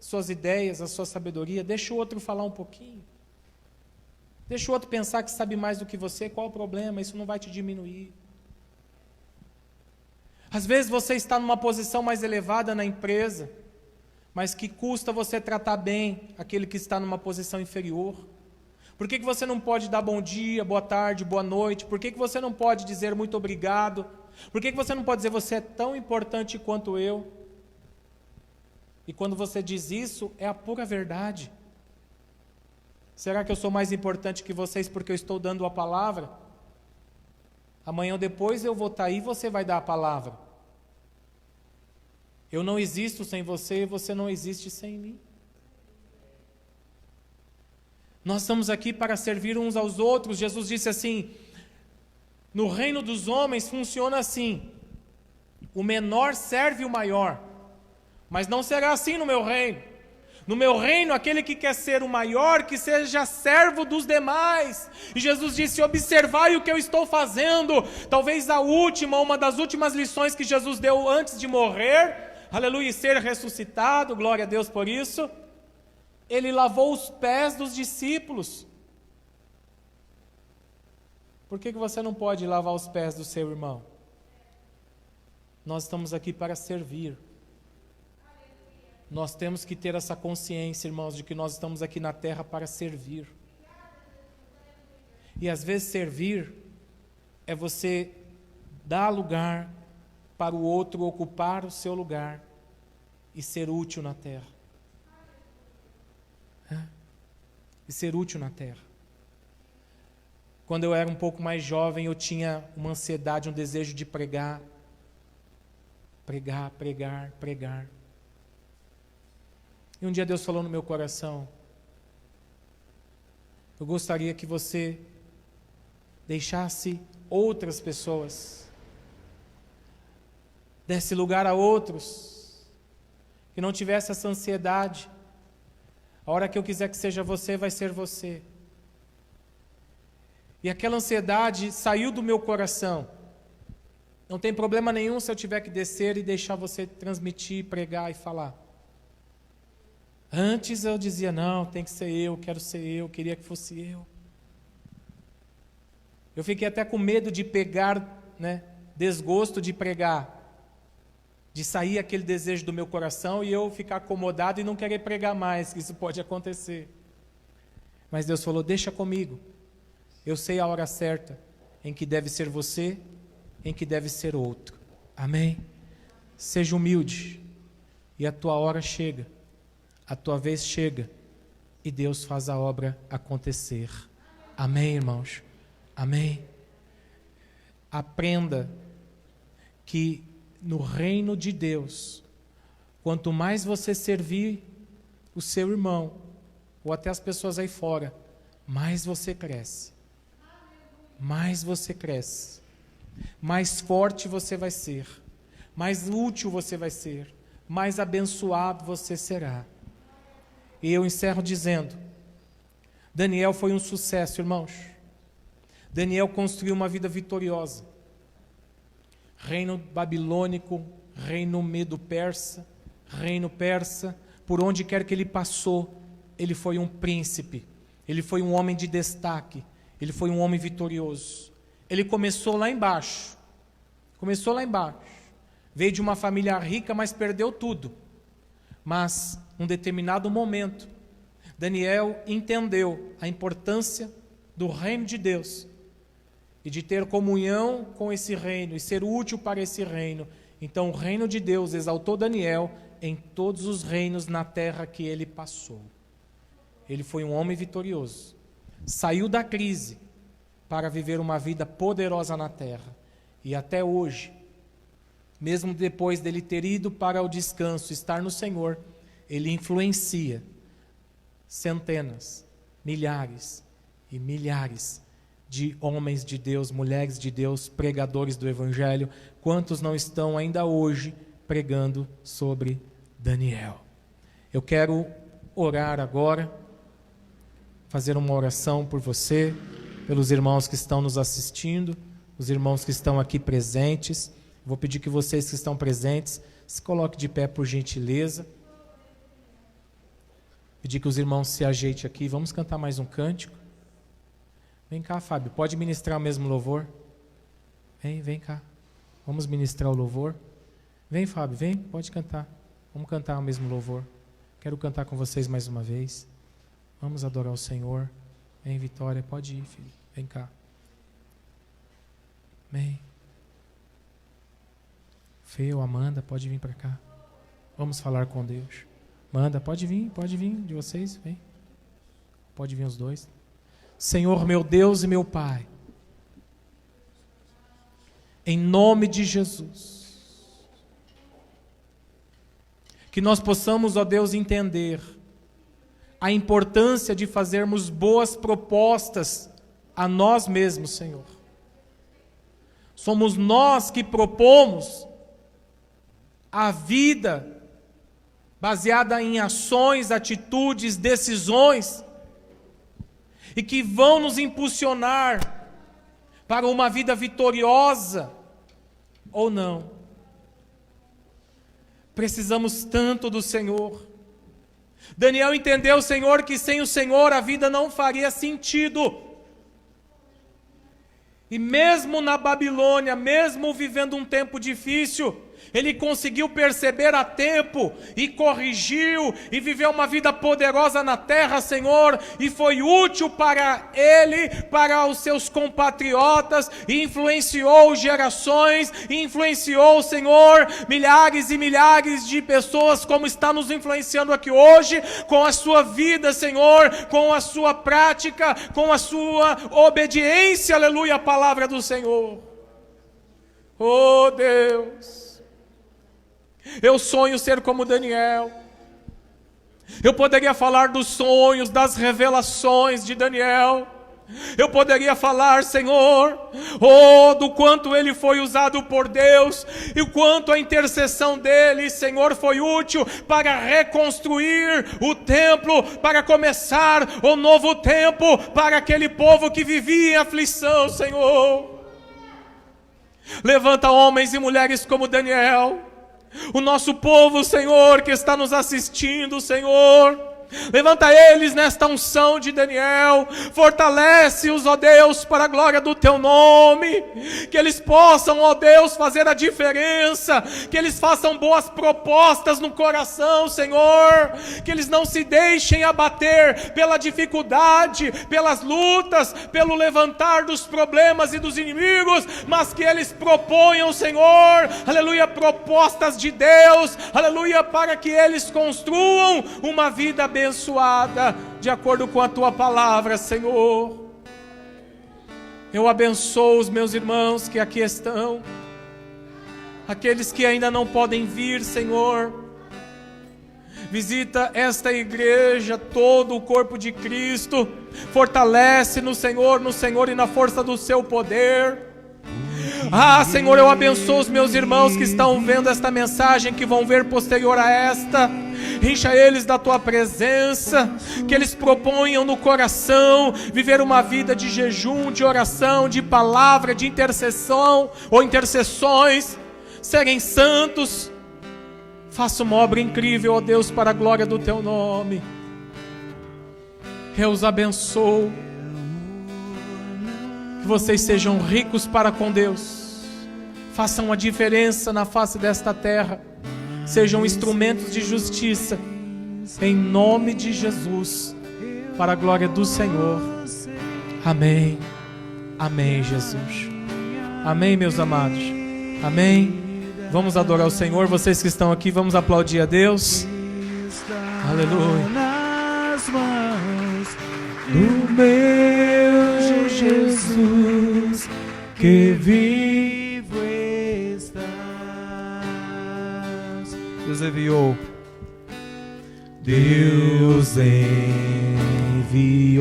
suas ideias, a sua sabedoria? Deixa o outro falar um pouquinho. Deixa o outro pensar que sabe mais do que você. Qual o problema? Isso não vai te diminuir. Às vezes você está numa posição mais elevada na empresa, mas que custa você tratar bem aquele que está numa posição inferior. Por que você não pode dar bom dia, boa tarde, boa noite? Por que você não pode dizer muito obrigado? Por que você não pode dizer: você é tão importante quanto eu? E quando você diz isso, é a pura verdade. Será que eu sou mais importante que vocês porque eu estou dando a palavra? Amanhã ou depois eu vou estar aí e você vai dar a palavra. Eu não existo sem você e você não existe sem mim. Nós estamos aqui para servir uns aos outros. Jesus disse assim: no reino dos homens funciona assim: o menor serve o maior. Mas não será assim no meu reino. No meu reino, aquele que quer ser o maior, que seja servo dos demais. E Jesus disse: observai o que eu estou fazendo. Talvez uma das últimas lições que Jesus deu antes de morrer, aleluia, e ser ressuscitado, glória a Deus por isso. Ele lavou os pés dos discípulos. Por que você não pode lavar os pés do seu irmão? Nós estamos aqui para servir. Nós temos que ter essa consciência, irmãos, de que nós estamos aqui na terra para servir. E às vezes servir é você dar lugar para o outro ocupar o seu lugar e ser útil na terra. E ser útil na terra. Quando eu era um pouco mais jovem, eu tinha uma ansiedade, um desejo de pregar. Pregar, pregar, pregar. E um dia Deus falou no meu coração: eu gostaria que você deixasse outras pessoas desse lugar a outros, que não tivesse essa ansiedade. A hora que eu quiser que seja você, vai ser você. E aquela ansiedade saiu do meu coração. Não tem problema nenhum se eu tiver que descer e deixar você transmitir, pregar e falar. Antes eu dizia, não, tem que ser eu, quero ser eu, queria que fosse eu. Eu fiquei até com medo de pegar, desgosto de pregar, de sair aquele desejo do meu coração e eu ficar acomodado e não querer pregar mais, que isso pode acontecer. Mas Deus falou, deixa comigo, eu sei a hora certa em que deve ser você, em que deve ser outro. Amém? Seja humilde e a tua hora chega, a tua vez chega e Deus faz a obra acontecer. Amém, irmãos? Amém? Aprenda que no reino de Deus, quanto mais você servir o seu irmão, ou até as pessoas aí fora, mais você cresce. Mais você cresce. Mais forte você vai ser. Mais útil você vai ser. Mais abençoado você será. E eu encerro dizendo, Daniel foi um sucesso, irmãos. Daniel construiu uma vida vitoriosa. Reino babilônico, reino medo-persa, reino persa, por onde quer que ele passou, ele foi um príncipe, ele foi um homem de destaque, ele foi um homem vitorioso. Ele começou lá embaixo, veio de uma família rica, mas perdeu tudo. Mas, num determinado momento, Daniel entendeu a importância do reino de Deus, e de ter comunhão com esse reino, e ser útil para esse reino. Então o reino de Deus exaltou Daniel em todos os reinos na terra que ele passou. Ele foi um homem vitorioso. Saiu da crise para viver uma vida poderosa na terra. E até hoje, mesmo depois dele ter ido para o descanso, estar no Senhor, ele influencia centenas, milhares e milhares de homens de Deus, mulheres de Deus, pregadores do Evangelho. Quantos não estão ainda hoje pregando sobre Daniel? Eu quero orar agora, fazer uma oração por você, pelos irmãos que estão nos assistindo, os irmãos que estão aqui presentes. Vou pedir que vocês que estão presentes se coloquem de pé por gentileza. Pedir que os irmãos se ajeitem aqui. Vamos cantar mais um cântico. Vem cá, Fábio, pode ministrar o mesmo louvor? Vem cá. Vamos ministrar o louvor. Vem, Fábio, vem, pode cantar. Vamos cantar o mesmo louvor. Quero cantar com vocês mais uma vez. Vamos adorar o Senhor. Vem, Vitória, pode ir, filho. Vem cá. Vem. Feu, Amanda, pode vir para cá. Vamos falar com Deus. Amanda, pode vir de vocês, vem. Pode vir os dois. Senhor, meu Deus e meu Pai, em nome de Jesus, que nós possamos, ó Deus, entender a importância de fazermos boas propostas a nós mesmos, Senhor. Somos nós que propomos a vida baseada em ações, atitudes, decisões, e que vão nos impulsionar para uma vida vitoriosa ou não. Precisamos tanto do Senhor. Daniel entendeu, Senhor, que sem o Senhor a vida não faria sentido. E mesmo na Babilônia, mesmo vivendo um tempo difícil, ele conseguiu perceber a tempo e corrigiu e viveu uma vida poderosa na terra, Senhor, e foi útil para ele, para os seus compatriotas, e influenciou gerações, e influenciou, Senhor, milhares e milhares de pessoas, como está nos influenciando aqui hoje, com a sua vida, Senhor, com a sua prática, com a sua obediência, aleluia, à palavra do Senhor. Oh Deus, eu sonho ser como Daniel. Eu poderia falar dos sonhos, das revelações de Daniel, Eu poderia falar, Senhor, oh, do quanto ele foi usado por Deus e o quanto a intercessão dele, Senhor, foi útil para reconstruir o templo, para começar o novo tempo para aquele povo que vivia em aflição, Senhor. Levanta homens e mulheres como Daniel, o nosso povo, Senhor, que está nos assistindo, Senhor. Levanta eles nesta unção de Daniel, fortalece-os, ó Deus, para a glória do Teu nome, que eles possam, ó Deus, fazer a diferença, que eles façam boas propostas no coração, Senhor, que eles não se deixem abater pela dificuldade, pelas lutas, pelo levantar dos problemas e dos inimigos, mas que eles proponham, Senhor, aleluia, propostas de Deus, aleluia, para que eles construam uma vida abençoada, de acordo com a Tua palavra, Senhor. Eu abençoo os meus irmãos que aqui estão, aqueles que ainda não podem vir, Senhor. Visita esta igreja, todo o corpo de Cristo, fortalece no Senhor e na força do Seu poder. Ah, Senhor, eu abençoo os meus irmãos que estão vendo esta mensagem, que vão ver posterior a esta. Encha eles da Tua presença, que eles proponham no coração viver uma vida de jejum, de oração, de palavra, de intercessão ou intercessões, serem santos. Faça uma obra incrível, ó Deus, para a glória do Teu nome. Eu os abençoo. Que vocês sejam ricos para com Deus, façam a diferença na face desta terra, sejam instrumentos de justiça, em nome de Jesus, para a glória do Senhor. Amém. Amém, Jesus. Amém, meus amados. Amém. Vamos adorar o Senhor. Vocês que estão aqui, vamos aplaudir a Deus. Aleluia. Nas mãos do meu Jesus, que vivo estás. Deus enviou. Deus enviou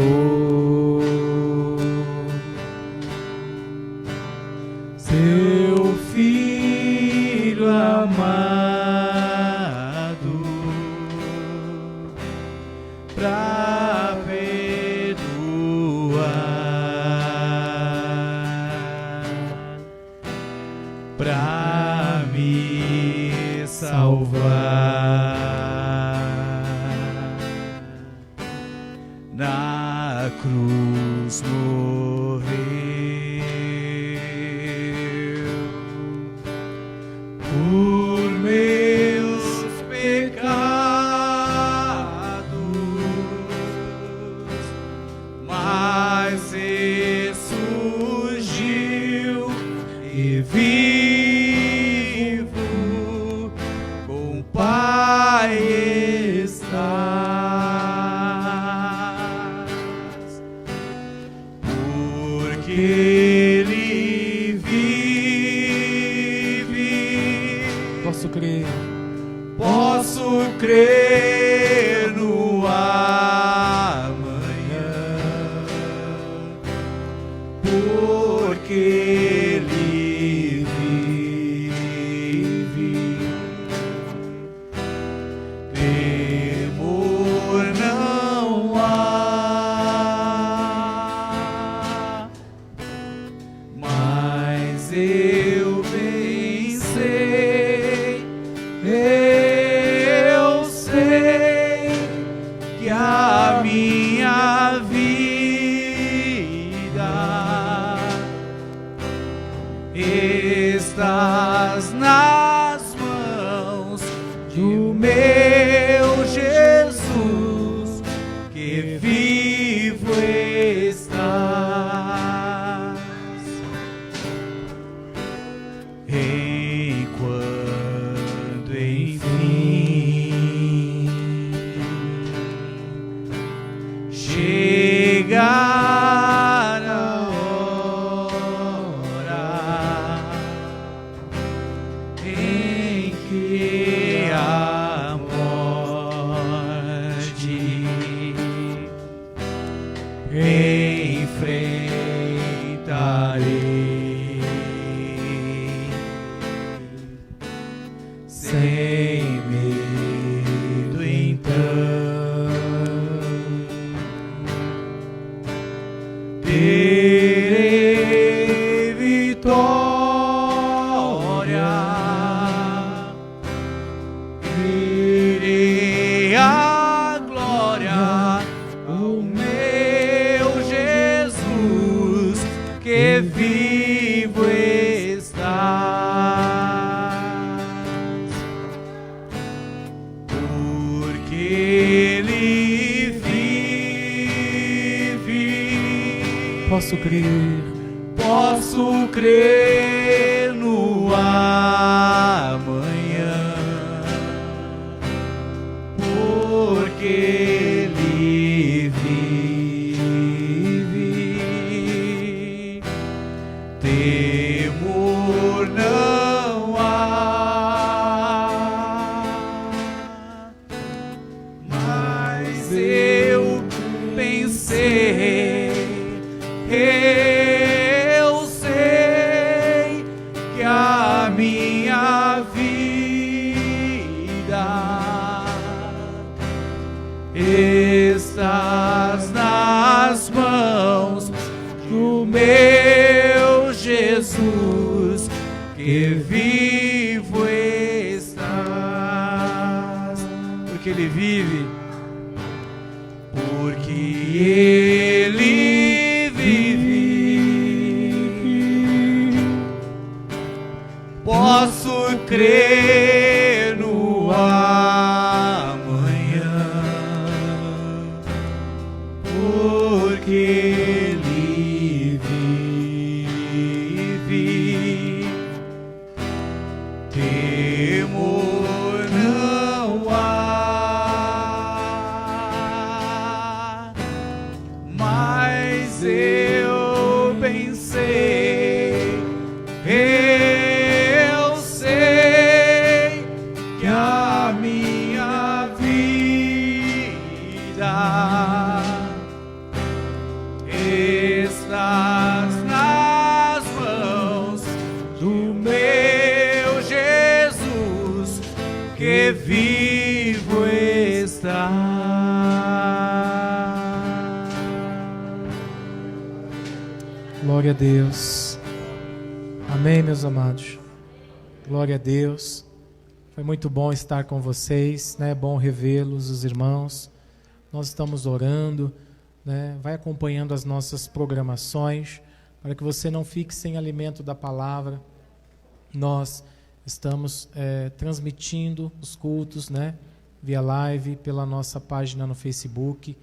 seu Filho amado para pra me salvar. Na cruz morreu por meus pecados, mas ressurgiu e vivo com o Pai estás, porque Ele vive. Posso crer no amanhã, porque Ele vive. Temor não há, mas eu bem sei, eu sei que a minha vida estás nas mãos do meu Jesus, que vivo estás. Enquanto enfim chegar a hora em que a morte enfrentarei sem medo, então terei vitória, verei a glória, o meu Jesus que vivo estás, porque Ele vive. Posso crer no amanhã, porque Ele vive. Temor não há, mas eu pensei, eu sei que a minha vida estás nas mãos do meu Jesus, que vivo estás, porque Ele vive, porque Ele vive. Posso crer no amanhã, porque Ele vive. Temor não há, mas eu pensei, eu sei que a minha vida estás nas mãos do meu Jesus, que vivo está. Glória a Deus. Amém, meus amados. Glória a Deus. Foi muito bom estar com vocês, né? Bom revê-los, os irmãos. Nós estamos orando, né? Vai acompanhando as nossas programações, para que você não fique sem alimento da palavra. Nós estamos transmitindo os cultos, né? Via live, pela nossa página no Facebook.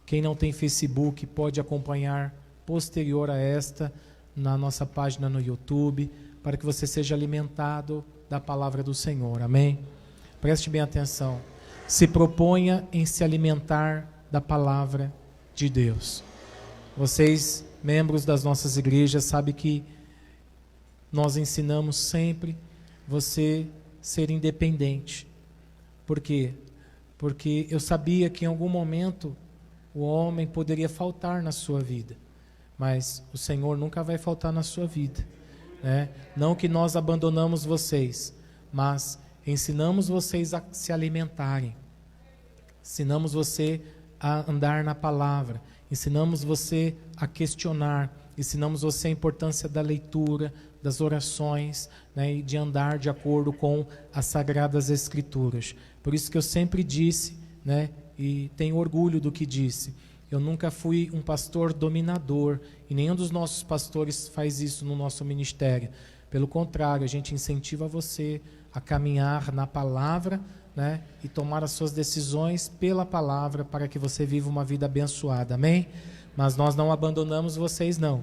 Quem não tem Facebook pode acompanhar posterior a esta na nossa página no YouTube, para que você seja alimentado da palavra do Senhor. Amém? Preste bem atenção. Se proponha em se alimentar da palavra de Deus. Vocês, membros das nossas igrejas, sabem que nós ensinamos sempre você ser independente. Por quê? Porque eu sabia que em algum momento o homem poderia faltar na sua vida, mas o Senhor nunca vai faltar na sua vida, né? Não que nós abandonamos vocês, mas ensinamos vocês a se alimentarem, ensinamos você a andar na palavra, ensinamos você a questionar, ensinamos você a importância da leitura, das orações, né, e de andar de acordo com as Sagradas Escrituras. Por isso que eu sempre disse, né, e tenho orgulho do que disse, eu nunca fui um pastor dominador, e nenhum dos nossos pastores faz isso no nosso ministério. Pelo contrário, a gente incentiva você a caminhar na palavra, né, e tomar as suas decisões pela palavra, para que você viva uma vida abençoada, amém? Mas nós não abandonamos vocês, não.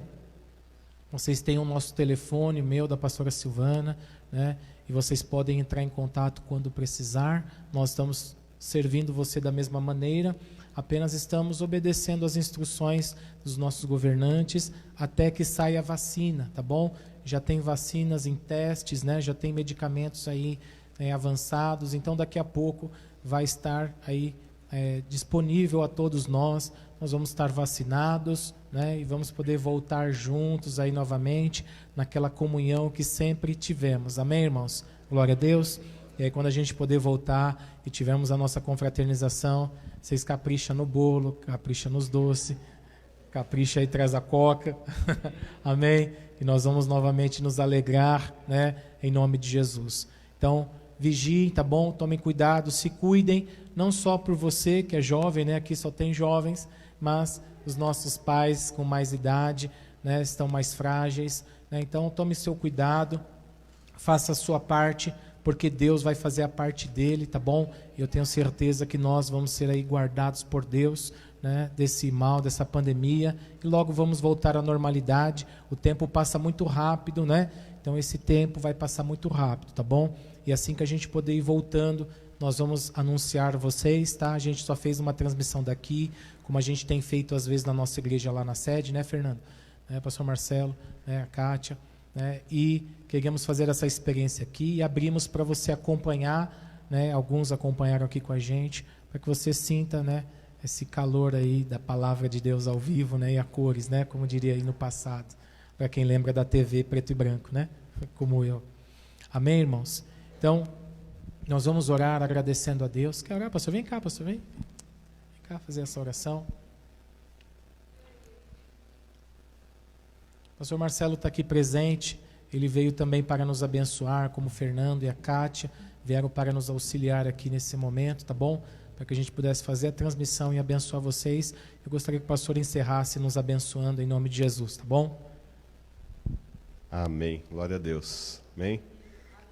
Vocês têm o nosso telefone, meu, da pastora Silvana, né, e vocês podem entrar em contato quando precisar. Nós estamos servindo você da mesma maneira, apenas estamos obedecendo as instruções dos nossos governantes até que saia a vacina, tá bom? Já tem vacinas em testes, né? Já tem medicamentos aí avançados, então daqui a pouco vai estar aí disponível a todos nós nós vamos estar vacinados, né? E vamos poder voltar juntos aí novamente, naquela comunhão que sempre tivemos. Amém, irmãos? Glória a Deus. E aí quando a gente poder voltar e tivermos a nossa confraternização, vocês capricham no bolo, capricham nos doces, capricha e traz a coca. Amém? E nós vamos novamente nos alegrar, né? Em nome de Jesus. Então, vigiem, tá bom? Tomem cuidado, se cuidem, não só por você que é jovem, né? Aqui só tem jovens, mas os nossos pais com mais idade, né? Estão mais frágeis, né? Então, tome seu cuidado, faça a sua parte, porque Deus vai fazer a parte dele, tá bom? Eu tenho certeza que nós vamos ser aí guardados por Deus, né, desse mal, dessa pandemia, e logo vamos voltar à normalidade. O tempo passa muito rápido, né? Então esse tempo vai passar muito rápido, tá bom? E assim que a gente poder ir voltando, nós vamos anunciar a vocês, tá? A gente só fez uma transmissão daqui, como a gente tem feito às vezes na nossa igreja lá na sede, né, Fernando? Pastor Marcelo, né, a Kátia, né? E queríamos fazer essa experiência aqui e abrimos para você acompanhar, né? Alguns acompanharam aqui com a gente, para que você sinta, né, esse calor aí da palavra de Deus ao vivo, né, e a cores, né, como diria aí no passado, para quem lembra da TV preto e branco, né, como eu. Amém, irmãos? Então, nós vamos orar agradecendo a Deus. Quer orar, pastor? Vem cá, pastor, vem cá fazer essa oração. O pastor Marcelo está aqui presente, ele veio também para nos abençoar, como o Fernando e a Kátia vieram para nos auxiliar aqui nesse momento, tá bom? Para que a gente pudesse fazer a transmissão e abençoar vocês. Eu gostaria que o pastor encerrasse nos abençoando em nome de Jesus, tá bom? Amém. Glória a Deus. Amém.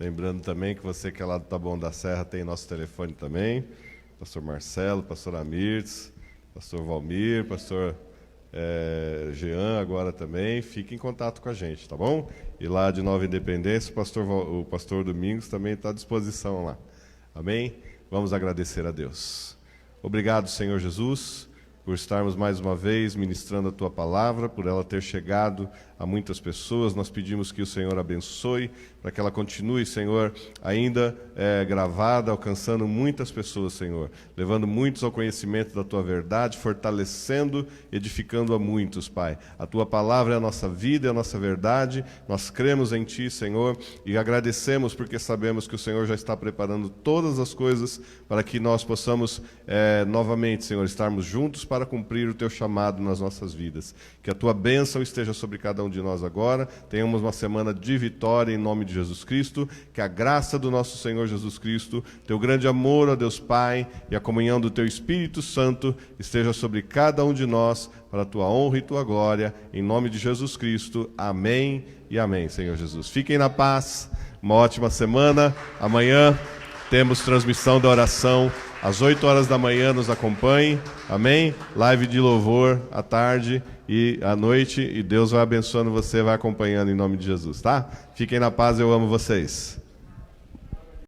Lembrando também que você que é lá do Taboão da Serra tem nosso telefone também. Pastor Marcelo, pastor Amirtes, pastor Valmir, pastor Jean agora também. Fique em contato com a gente, tá bom? E lá de Nova Independência, o pastor Domingos também está à disposição lá. Amém? Vamos agradecer a Deus. Obrigado, Senhor Jesus, por estarmos mais uma vez ministrando a Tua palavra, por ela ter chegado a muitas pessoas. Nós pedimos que o Senhor abençoe, para que ela continue, Senhor, ainda gravada, alcançando muitas pessoas, Senhor, levando muitos ao conhecimento da Tua verdade, fortalecendo, edificando a muitos, Pai. A Tua palavra é a nossa vida, é a nossa verdade, nós cremos em Ti, Senhor, e agradecemos porque sabemos que o Senhor já está preparando todas as coisas para que nós possamos novamente, Senhor, estarmos juntos para cumprir o Teu chamado nas nossas vidas. Que a Tua bênção esteja sobre cada um de nós agora, tenhamos uma semana de vitória em nome de Jesus Cristo, que a graça do nosso Senhor Jesus Cristo, Teu grande amor, ó Deus Pai, e a comunhão do Teu Espírito Santo esteja sobre cada um de nós, para a Tua honra e Tua glória, em nome de Jesus Cristo. Amém e amém, Senhor Jesus. Fiquem na paz, uma ótima semana. Amanhã temos transmissão da oração às 8 horas da manhã, nos acompanhe, amém? Live de louvor à tarde e à noite, e Deus vai abençoando você, vai acompanhando em nome de Jesus, tá? Fiquem na paz, eu amo vocês.